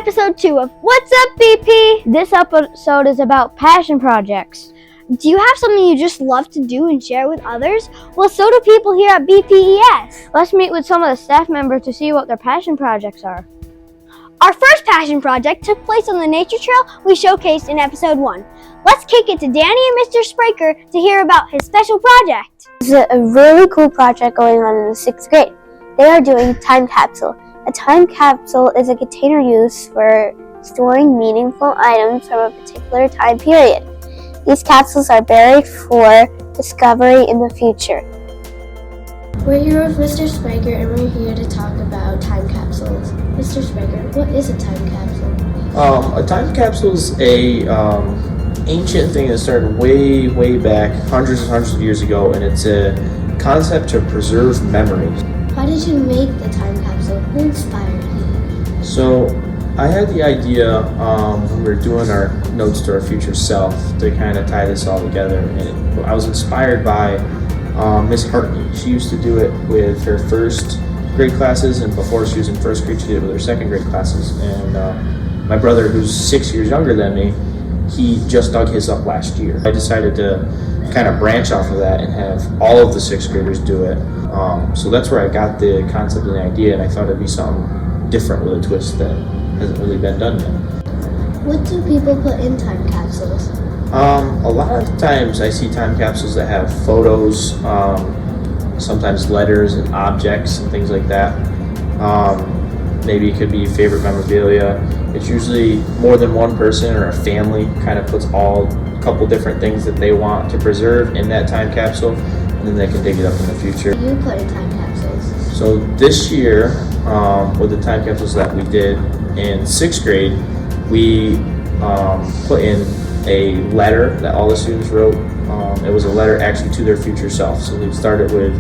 episode 2 of What's Up, BP? This episode is about passion projects. Do you have something you just love to do and share with others? Well, so do people here at BPES. Let's meet with some of the staff members to see what their passion projects are. Our first passion project took place on the nature trail we showcased in episode 1. Let's kick it to Danny and Mr. Spraker to hear about his special project. There's a really cool project going on in the 6th grade. They are doing time capsule. A time capsule is a container used for storing meaningful items from a particular time period. These capsules are buried for discovery in the future. We're here with Mr. Spraker and we're here to talk about time capsules. Mr. Spraker, what is a time capsule? A time capsule is a ancient thing that started way back, hundreds and hundreds of years ago, and it's a concept to preserve memories. Why did you make the time capsule? Who inspired you? So I had the idea when we were doing our notes to our future self to kind of tie this all together, and I was inspired by Miss Hartney. She used to do it with her first grade classes, and before she was in first grade, she did it with her second grade classes. And my brother, who's 6 years younger than me, he just dug his up last year. I decided to kind of branch off of that and have all of the 6th graders do it. So that's where I got the concept and the idea, and I thought it'd be something different with a twist that hasn't really been done yet. What do people put in time capsules? A lot of times I see time capsules that have photos, sometimes letters and objects and things like that. Maybe it could be favorite memorabilia. It's usually more than one person or a family kind of puts a couple different things that they want to preserve in that time capsule, and then they can dig it up in the future. What do you put in time capsules? So this year, with the time capsules that we did in 6th grade, we put in a letter that all the students wrote. It was a letter actually to their future self. So they started with,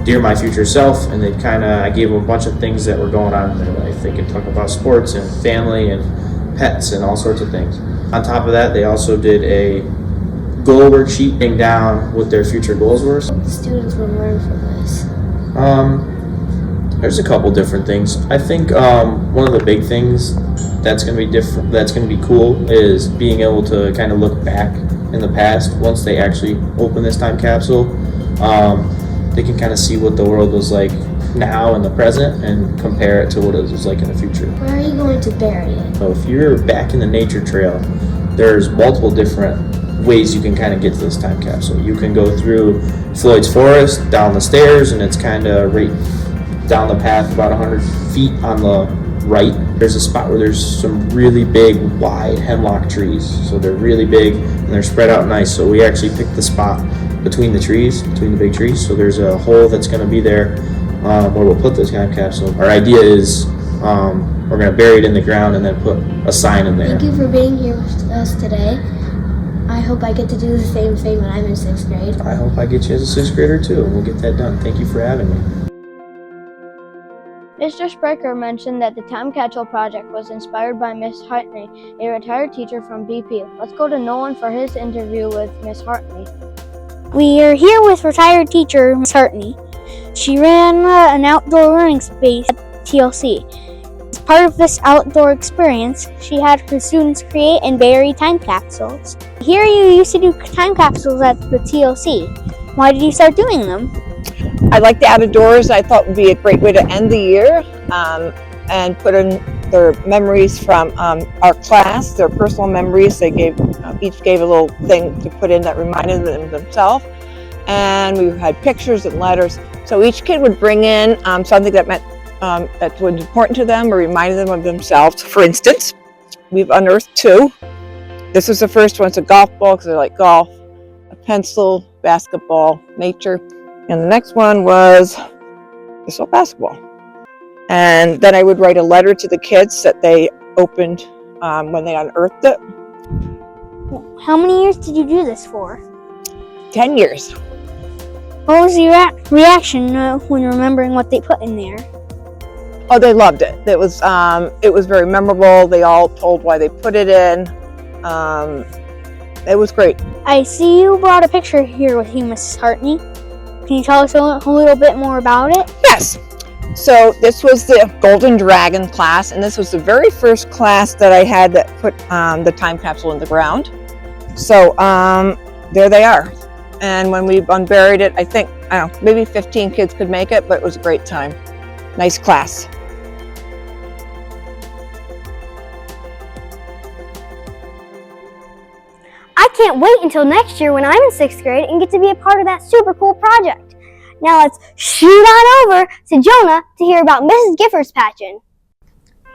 "Dear my future self," and I gave them a bunch of things that were going on in their life. They could talk about sports and family and pets and all sorts of things. On top of that, they also did a goal worksheet down what their future goals were. What the students will learn from this? There's a couple different things. I think one of the big things that's going to be different, that's going to be cool, is being able to kind of look back in the past. Once they actually open this time capsule, they can kind of see what the world was like now in the present and compare it to what it was like in the future. Where are you going to bury it? So if you're back in the nature trail, there's multiple different ways you can kind of get to this time capsule. You can go through Floyd's Forest, down the stairs, and it's kind of right down the path about 100 feet on the right. There's a spot where there's some really big, wide hemlock trees. So they're really big and they're spread out nice. So we actually picked the spot between the trees, between the big trees. So there's a hole that's going to be there where we'll put this time capsule. Our idea is we're going to bury it in the ground and then put a sign in there. Thank you for being here with us today. I hope I get to do the same thing when I'm in 6th grade. I hope I get you as a 6th grader too, and we'll get that done. Thank you for having me. Mr. Spraker mentioned that the time capsule project was inspired by Miss Hartney, a retired teacher from BP. Let's go to Nolan for his interview with Miss Hartney. We are here with retired teacher Miss Hartney. She ran an outdoor learning space at TLC. As part of this outdoor experience, she had her students create and bury time capsules. Here you used to do time capsules at the TLC. Why did you start doing them? I like the outdoors. I thought would be a great way to end the year and put in their memories from our class, their personal memories. They each gave a little thing to put in that reminded them of themselves. And we had pictures and letters. So each kid would bring in something that meant that was important to them or reminded them of themselves. For instance, we've unearthed 2. This was the first one. It's a golf ball because I like golf, a pencil, basketball, nature. And the next one was this old basketball. And then I would write a letter to the kids that they opened when they unearthed it. How many years did you do this for? 10 years. What was your reaction when remembering what they put in there? Oh, they loved it. It was very memorable. They all told why they put it in. It was great. I see you brought a picture here with you, Mrs. Hartney. Can you tell us a little bit more about it? Yes. So this was the Golden Dragon class, and this was the very first class that I had that put the time capsule in the ground. So there they are. And when we unburied it, I think, I don't know, maybe 15 kids could make it, but it was a great time. Nice class. I can't wait until next year when I'm in 6th grade and get to be a part of that super cool project. Now let's shoot on over to Jonah to hear about Mrs. Gifford's passion.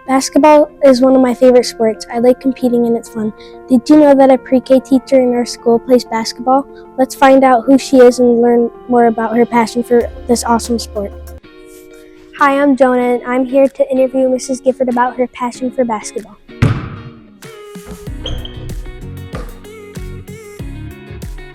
Basketball is one of my favorite sports. I like competing and it's fun. Did you know that a pre-K teacher in our school plays basketball? Let's find out who she is and learn more about her passion for this awesome sport. Hi, I'm Jonah and I'm here to interview Mrs. Gifford about her passion for basketball.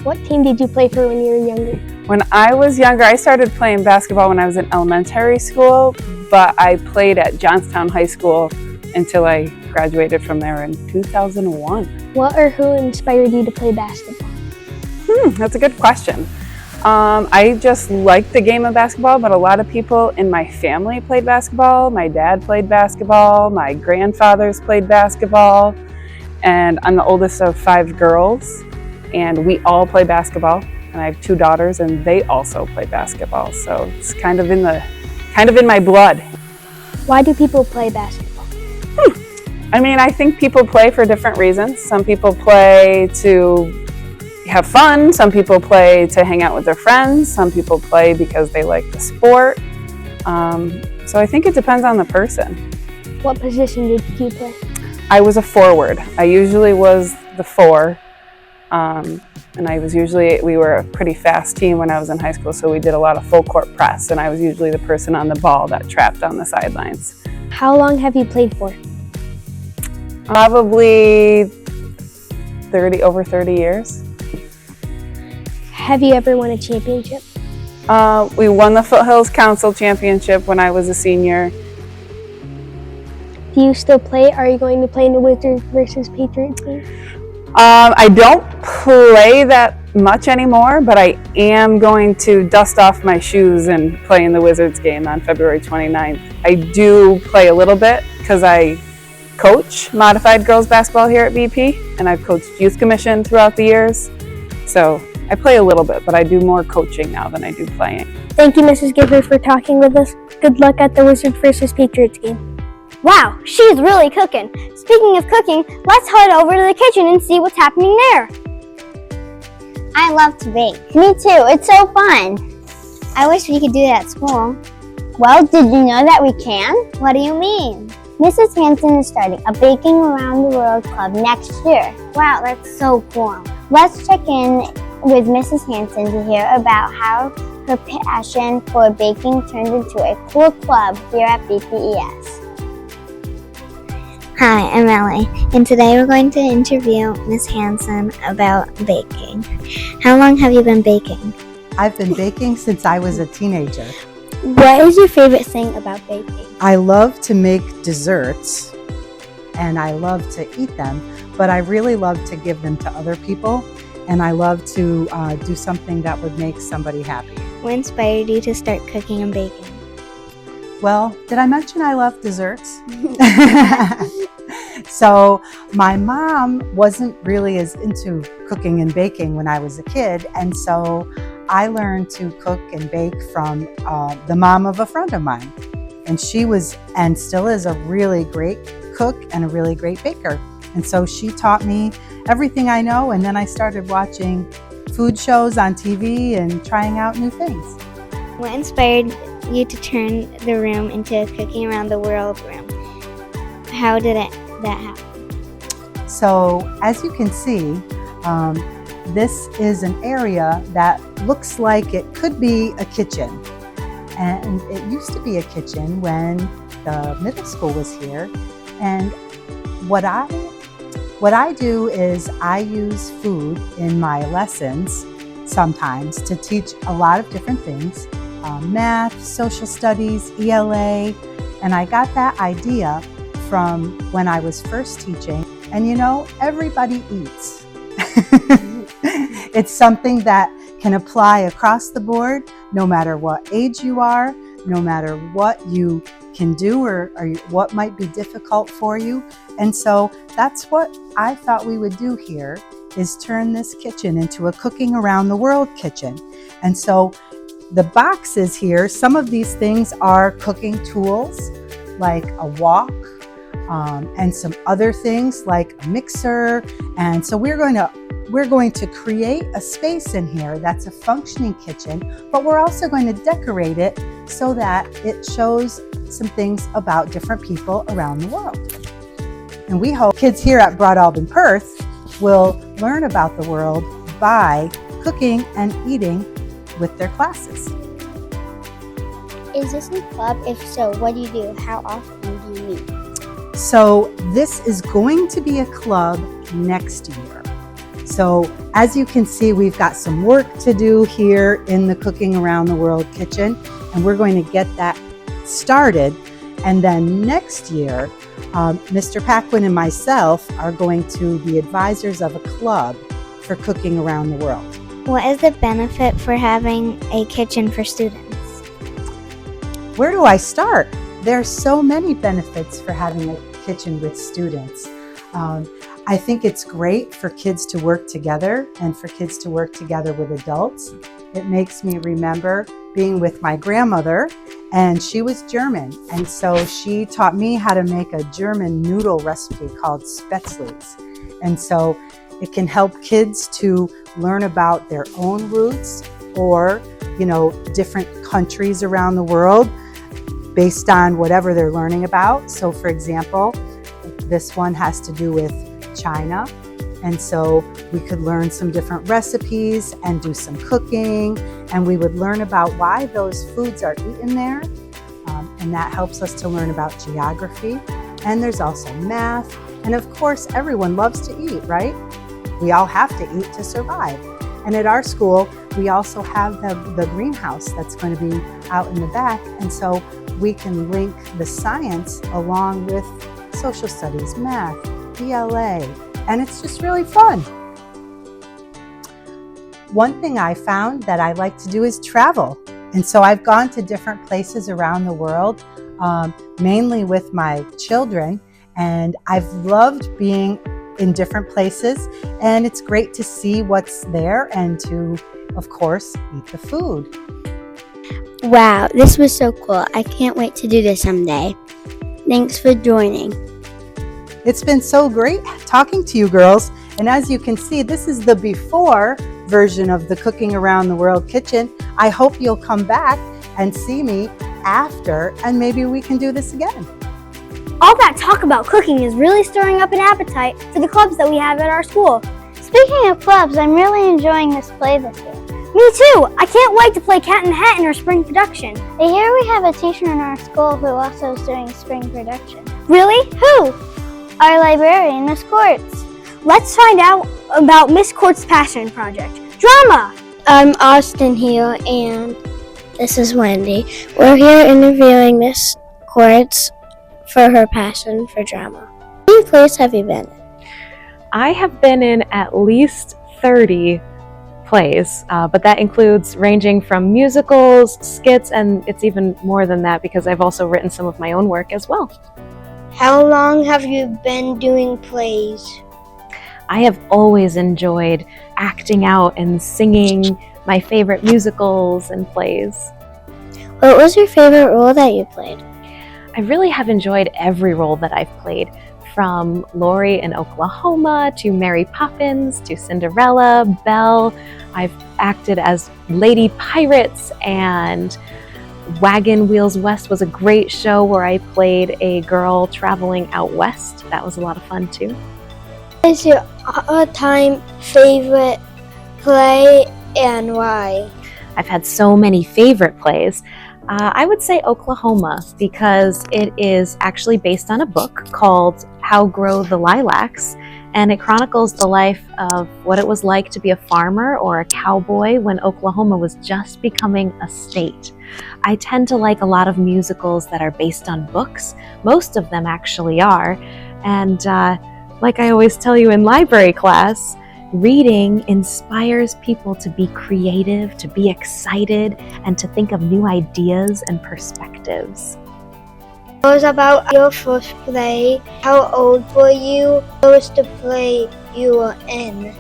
What team did you play for when you were younger? When I was younger, I started playing basketball when I was in elementary school, but I played at Johnstown High School until I graduated from there in 2001. What or who inspired you to play basketball? That's a good question. I just liked the game of basketball, but a lot of people in my family played basketball. My dad played basketball, my grandfathers played basketball, and I'm the oldest of 5 girls, and we all play basketball. And I have 2 daughters, and they also play basketball. So it's kind of in my blood. Why do people play basketball? I mean, I think people play for different reasons. Some people play to have fun. Some people play to hang out with their friends. Some people play because they like the sport. So I think it depends on the person. What position did you play? I was a forward. I usually was the 4. And we were a pretty fast team when I was in high school, so we did a lot of full court press, and I was usually the person on the ball that trapped on the sidelines. How long have you played for? Probably over 30 years. Have you ever won a championship? We won the Foothills Council Championship when I was a senior. Do you still play? Are you going to play in the Wizards versus Patriots game? I don't play that much anymore, but I am going to dust off my shoes and play in the Wizards game on February 29th. I do play a little bit because I coach modified girls basketball here at BP, and I've coached youth commission throughout the years. So I play a little bit, but I do more coaching now than I do playing. Thank you, Mrs. Gifford, for talking with us. Good luck at the Wizards versus Patriots game. Wow, she's really cooking. Speaking of cooking, let's head over to the kitchen and see what's happening there. I love to bake. Me too, it's so fun. I wish we could do it at school. Well, did you know that we can? What do you mean? Mrs. Hanson is starting a Baking Around the World Club next year. Wow, that's so cool. Let's check in with Mrs. Hanson to hear about how her passion for baking turned into a cool club here at BPES. Hi, I'm Ellie, and today we're going to interview Miss Hanson about baking. How long have you been baking? I've been baking since I was a teenager. What is your favorite thing about baking? I love to make desserts, and I love to eat them, but I really love to give them to other people, and I love to do something that would make somebody happy. What inspired you to start cooking and baking? Well, did I mention I love desserts? So my mom wasn't really as into cooking and baking when I was a kid, and so I learned to cook and bake from the mom of a friend of mine. And she was, and still is, a really great cook and a really great baker. And so she taught me everything I know, and then I started watching food shows on TV and trying out new things. What inspired you to turn the room into a Cooking Around the World room? How did that happen? So as you can see, this is an area that looks like it could be a kitchen. And it used to be a kitchen when the middle school was here. And what I do is I use food in my lessons sometimes to teach a lot of different things. Math, social studies, ELA, and I got that idea from when I was first teaching. And you know, everybody eats. It's something that can apply across the board, no matter what age you are, no matter what you can do or what might be difficult for you. And so that's what I thought we would do here, is turn this kitchen into a cooking around the world kitchen. And so the boxes here, some of these things are cooking tools like a wok, and some other things like a mixer. And so we're going to create a space in here that's a functioning kitchen, but we're also going to decorate it so that it shows some things about different people around the world. And we hope kids here at Broadalbin-Perth will learn about the world by cooking and eating with their classes. Is this a club? If so, what do you do? How often do you meet? So this is going to be a club next year. So as you can see, we've got some work to do here in the Cooking Around the World kitchen, and we're going to get that started. And then next year, Mr. Paquin and myself are going to be advisors of a club for Cooking Around the World. What is the benefit for having a kitchen for students? Where do I start? There's so many benefits for having a kitchen with students. I think it's great for kids to work together and for kids to work together with adults. It makes me remember being with my grandmother, and she was German, and so she taught me how to make a German noodle recipe called Spätzles. And so it can help kids to learn about their own roots, or, different countries around the world based on whatever they're learning about. So for example, this one has to do with China. And so we could learn some different recipes and do some cooking, and we would learn about why those foods are eaten there. And that helps us to learn about geography. And there's also math. And of course, everyone loves to eat, right? We all have to eat to survive. And at our school, we also have the greenhouse that's going to be out in the back. And so we can link the science along with social studies, math, ELA, and it's just really fun. One thing I found that I like to do is travel. And so I've gone to different places around the world, mainly with my children, and I've loved being in different places, and it's great to see what's there and to, of course, eat the food. Wow, this was so cool. I can't wait to do this someday. Thanks for joining. It's been so great talking to you girls. And as you can see, this is the before version of the Cooking Around the World kitchen. I hope you'll come back and see me after, and maybe we can do this again. All that talk about cooking is really stirring up an appetite for the clubs that we have at our school. Speaking of clubs, I'm really enjoying this play this year. Me too! I can't wait to play Cat in the Hat in our spring production. I hear we have a teacher in our school who also is doing a spring production. Really? Who? Our librarian, Miss Courts. Let's find out about Miss Courts' passion project. Drama! I'm Austin here, and this is Wendy. We're here interviewing Miss Courts for her passion for drama. How many plays have you been in? I have been in at least 30 plays, but that includes ranging from musicals, skits, and it's even more than that because I've also written some of my own work as well. How long have you been doing plays? I have always enjoyed acting out and singing my favorite musicals and plays. What was your favorite role that you played? I really have enjoyed every role that I've played, from Lori in Oklahoma to Mary Poppins to Cinderella, Belle. I've acted as Lady Pirates, and Wagon Wheels West was a great show where I played a girl traveling out west. That was a lot of fun too. What is your all-time favorite play and why? I've had so many favorite plays. I would say Oklahoma, because it is actually based on a book called How Grow the Lilacs, and it chronicles the life of what it was like to be a farmer or a cowboy when Oklahoma was just becoming a state. I tend to like a lot of musicals that are based on books. Most of them actually are. And like I always tell you in library class, Reading inspires people to be creative, to be excited, and to think of new ideas and perspectives. What was about your first play? How old were you? What was the play you were in?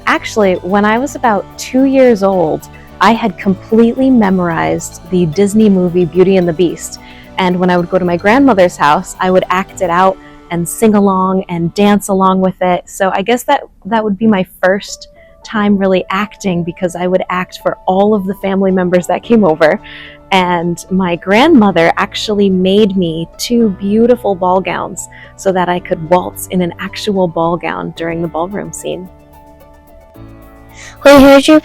Actually, when I was about 2 years old, I had completely memorized the Disney movie Beauty and the Beast. And when I would go to my grandmother's house, I would act it out and sing along and dance along with it. So I guess that would be my first time really acting, because I would act for all of the family members that came over. And my grandmother actually made me 2 beautiful ball gowns so that I could waltz in an actual ball gown during the ballroom scene. We heard you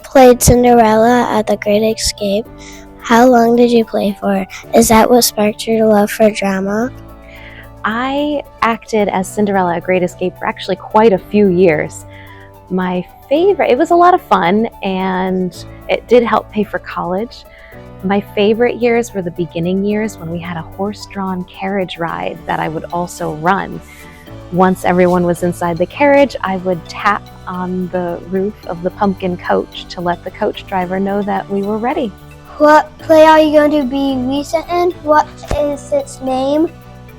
played Cinderella at the Great Escape. How long did you play for? Is that what sparked your love for drama? I acted as Cinderella at Great Escape for actually quite a few years. It was a lot of fun, and it did help pay for college. My favorite years were the beginning years when we had a horse-drawn carriage ride that I would also run. Once everyone was inside the carriage, I would tap on the roof of the pumpkin coach to let the coach driver know that we were ready. What play are you going to be recent in? What is its name?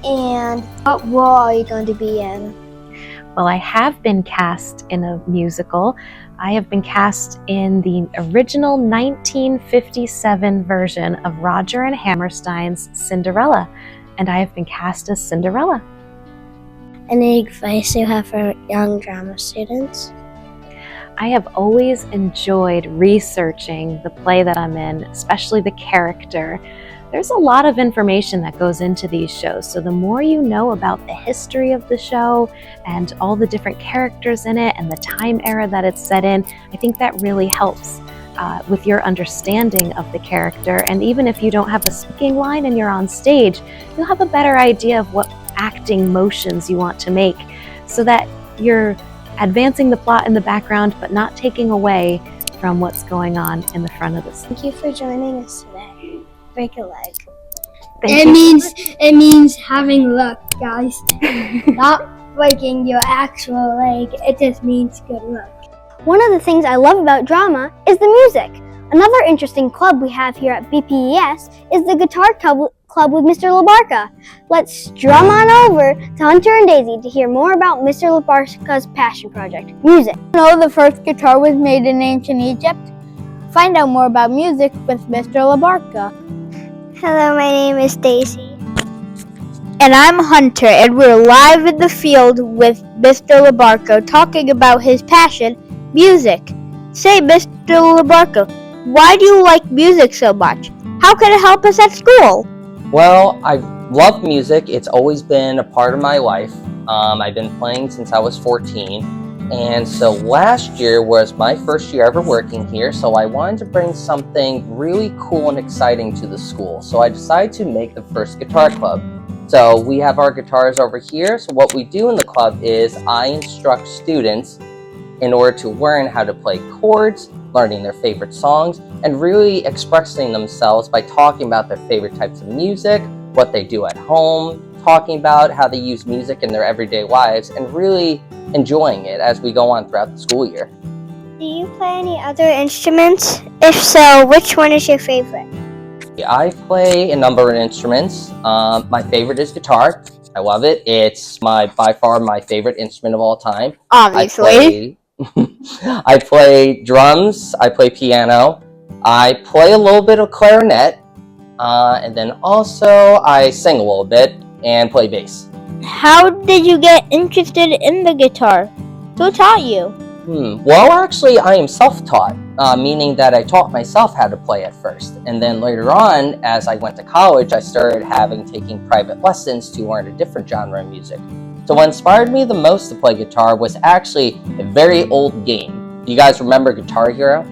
And what role are you going to be in? Well, I have been cast in a musical. I have been cast in the original 1957 version of Roger and Hammerstein's Cinderella, and I have been cast as Cinderella. Any advice you have for young drama students? I have always enjoyed researching the play that I'm in, especially the character. There's a lot of information that goes into these shows, so the more you know about the history of the show and all the different characters in it and the time era that it's set in, I think that really helps with your understanding of the character. And even if you don't have a speaking line and you're on stage, you'll have a better idea of what acting motions you want to make, so that you're advancing the plot in the background but not taking away from what's going on in the front of the scene. Thank you for joining us today. Break a leg. It means having luck, guys. Not breaking your actual leg. It just means good luck. One of the things I love about drama is the music. Another interesting club we have here at BPES is the Guitar Club with Mr. Labarca. Let's drum on over to Hunter and Daisy to hear more about Mr. Labarca's passion project, music. You know the first guitar was made in ancient Egypt? Find out more about music with Mr. Labarca. Hello, my name is Daisy. And I'm Hunter, and we're live in the field with Mr. Labarca talking about his passion, music. Say, Mr. Labarca, why do you like music so much? How can it help us at school? Well, I love music. It's always been a part of my life. I've been playing since I was 14. And so last year was my first year ever working here, so I wanted to bring something really cool and exciting to the school. So I decided to make the first guitar club. So we have our guitars over here. So what we do in the club is I instruct students in order to learn how to play chords, learning their favorite songs, and really expressing themselves by talking about their favorite types of music, what they do at home, talking about how they use music in their everyday lives, and really enjoying it as we go on throughout the school year. Do you play any other instruments? If so, which one is your favorite? I play a number of instruments. My favorite is guitar. I love it. It's by far my favorite instrument of all time. Obviously. I play drums. I play piano. I play a little bit of clarinet. And then also I sing a little bit and play bass. How did you get interested in the guitar? Who taught you? Well, actually, I am self-taught, meaning that I taught myself how to play at first. And then later on, as I went to college, I started taking private lessons to learn a different genre of music. So what inspired me the most to play guitar was actually a very old game. Do you guys remember Guitar Hero?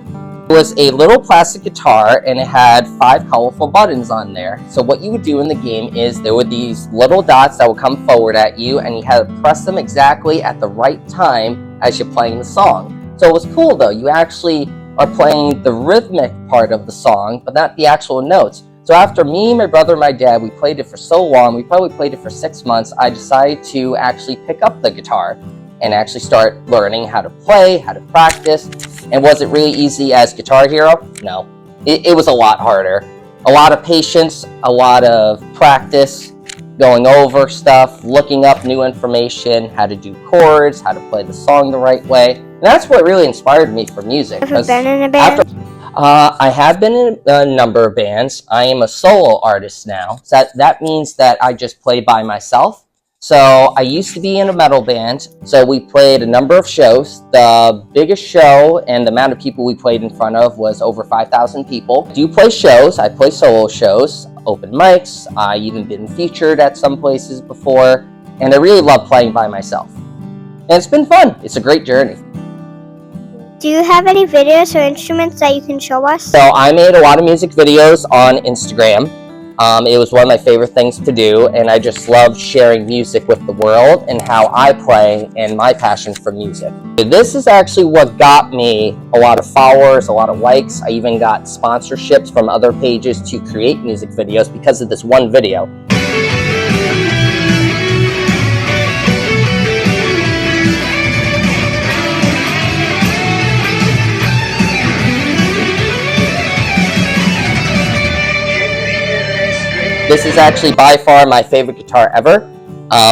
It was a little plastic guitar and it had 5 colorful buttons on there. So what you would do in the game is there were these little dots that would come forward at you and you had to press them exactly at the right time as you're playing the song. So it was cool though. You actually are playing the rhythmic part of the song, but not the actual notes. So after me, my brother, and my dad, we played it for so long, we probably played it for 6 months, I decided to actually pick up the guitar. and actually start learning how to play, how to practice. And was it really easy as Guitar Hero? No, it was a lot harder. A lot of patience, a lot of practice, going over stuff, looking up new information, how to do chords, how to play the song the right way. And that's what really inspired me for music. Have you been in a band? I have been in a number of bands. I am a solo artist now. So that means that I just play by myself. So I used to be in a metal band. So we played a number of shows. The biggest show and the amount of people we played in front of was over 5,000 people. I do play shows. I play solo shows, open mics. I even been featured at some places before. And I really love playing by myself. And it's been fun. It's a great journey. Do you have any videos or instruments that you can show us? So I made a lot of music videos on Instagram. It was one of my favorite things to do, and I just love sharing music with the world and how I play and my passion for music. This is actually what got me a lot of followers, a lot of likes. I even got sponsorships from other pages to create music videos because of this one video. This is actually by far my favorite guitar ever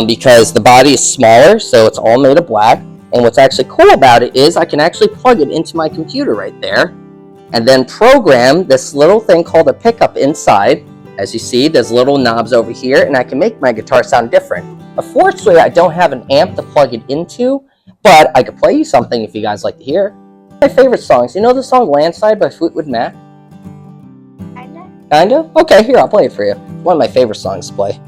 because the body is smaller, so it's all made of black. And what's actually cool about it is I can actually plug it into my computer right there and then program this little thing called a pickup inside. As you see, there's little knobs over here, and I can make my guitar sound different. Unfortunately, I don't have an amp to plug it into, but I could play you something if you guys like to hear. My favorite songs. You know the song Landslide by Fleetwood Mac? Kinda? Okay, here, I'll play it for you. One of my favorite songs to play.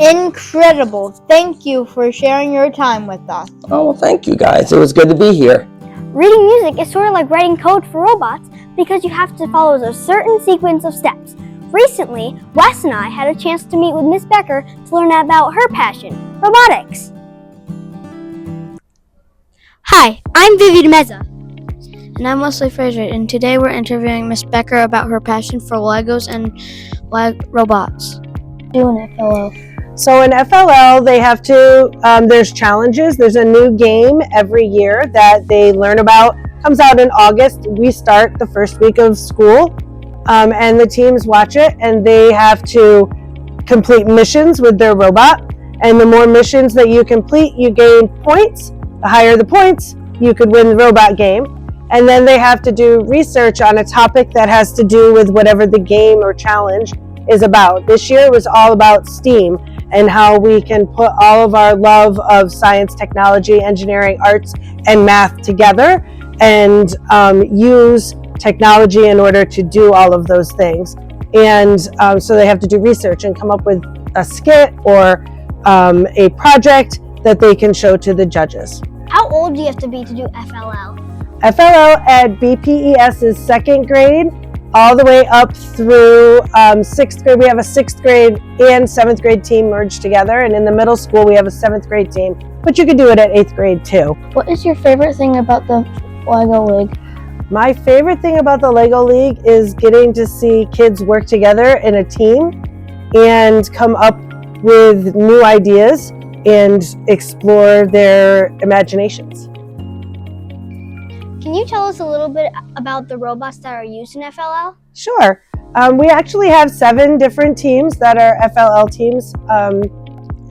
Incredible. Thank you for sharing your time with us. Oh, well, thank you guys. It was good to be here. Reading music is sort of like writing code for robots because you have to follow a certain sequence of steps. Recently, Wes and I had a chance to meet with Miss Becker to learn about her passion, robotics. Hi, I'm Vivi DeMeza. And I'm Wesley Fraser, and today we're interviewing Miss Becker about her passion for Legos and robots. Doing FLL. So in FLL, they have to, there's challenges. There's a new game every year that they learn about. Comes out in August. We start the first week of school, and the teams watch it, and they have to complete missions with their robot. And the more missions that you complete, you gain points. The higher the points, you could win the robot game. And then they have to do research on a topic that has to do with whatever the game or challenge is about. This year it was all about STEAM and how we can put all of our love of science, technology, engineering, arts, and math together and use technology in order to do all of those things. And so they have to do research and come up with a skit or a project that they can show to the judges. How old do you have to be to do FLL? FLL at BPES is 2nd grade all the way up through 6th grade. We have a 6th grade and 7th grade team merged together, and in the middle school we have a 7th grade team, but you can do it at 8th grade too. What is your favorite thing about the Lego League? My favorite thing about the Lego League is getting to see kids work together in a team and come up with new ideas and explore their imaginations. Can you tell us a little bit about the robots that are used in FLL? Sure. We actually have 7 different teams that are FLL teams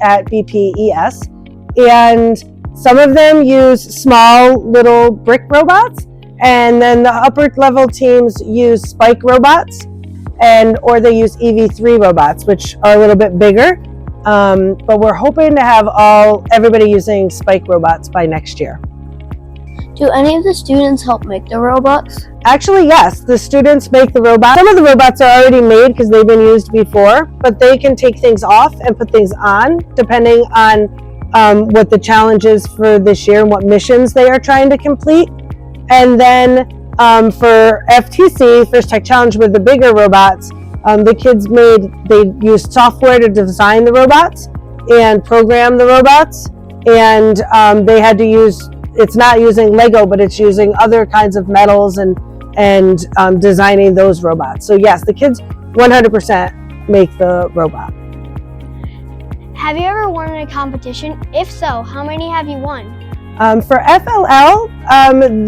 at BPES, and some of them use small little brick robots, and then the upper level teams use spike robots, or they use EV3 robots, which are a little bit bigger. But we're hoping to have everybody using spike robots by next year. Do any of the students help make the robots? Actually, yes, the students make the robots. Some of the robots are already made because they've been used before, but they can take things off and put things on depending on what the challenge is for this year and what missions they are trying to complete. And then for FTC, First Tech Challenge, with the bigger robots, the kids they used software to design the robots and program the robots, and they had to use, it's not using Lego, but it's using other kinds of metals and designing those robots. So yes, the kids 100% make the robot. Have you ever won in a competition? If so, how many have you won? For FLL,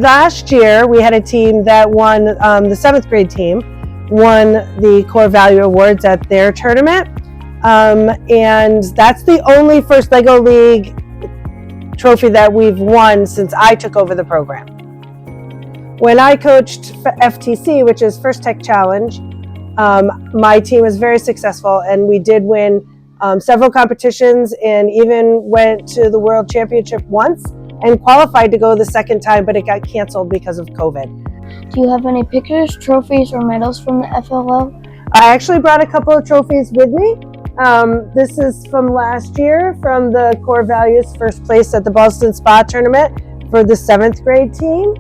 last year we had a team that won, the 7th grade team won the Core Value Awards at their tournament. And that's the only First Lego League trophy that we've won since I took over the program. When I coached FTC, which is First Tech Challenge, my team was very successful, and we did win several competitions and even went to the World Championship once and qualified to go the second time, but it got canceled because of COVID. Do you have any pictures, trophies, or medals from the FLL? I actually brought a couple of trophies with me. This is from last year from the Core Values first place at the Boston Spa tournament for the 7th grade team.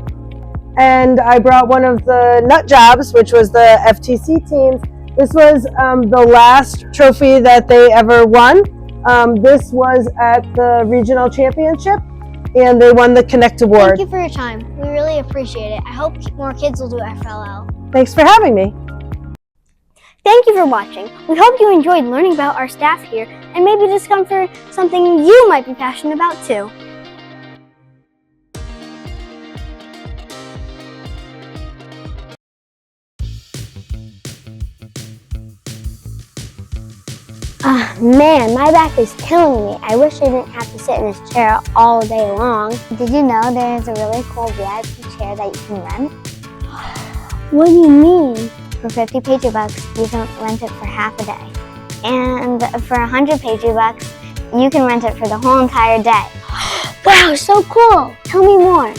And I brought one of the nut jobs, which was the FTC teams. This was the last trophy that they ever won. This was at the regional championship, and they won the Connect Award. Thank you for your time. We really appreciate it. I hope more kids will do FLL. Thanks for having me. Thank you for watching. We hope you enjoyed learning about our staff here and maybe discover something you might be passionate about too. Man, my back is killing me. I wish I didn't have to sit in this chair all day long. Did you know there's a really cool VIP chair that you can rent? What do you mean? For 50 Pager Bucks, you can rent it for half a day. And for 100 Pager Bucks, you can rent it for the whole entire day. Wow, so cool! Tell me more.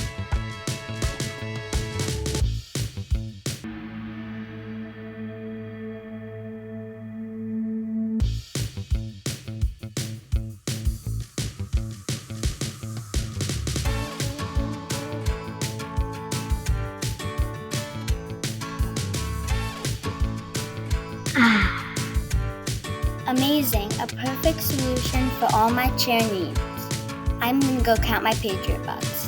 Amazing, a perfect solution for all my chair needs. I'm gonna go count my Patriot Bucks.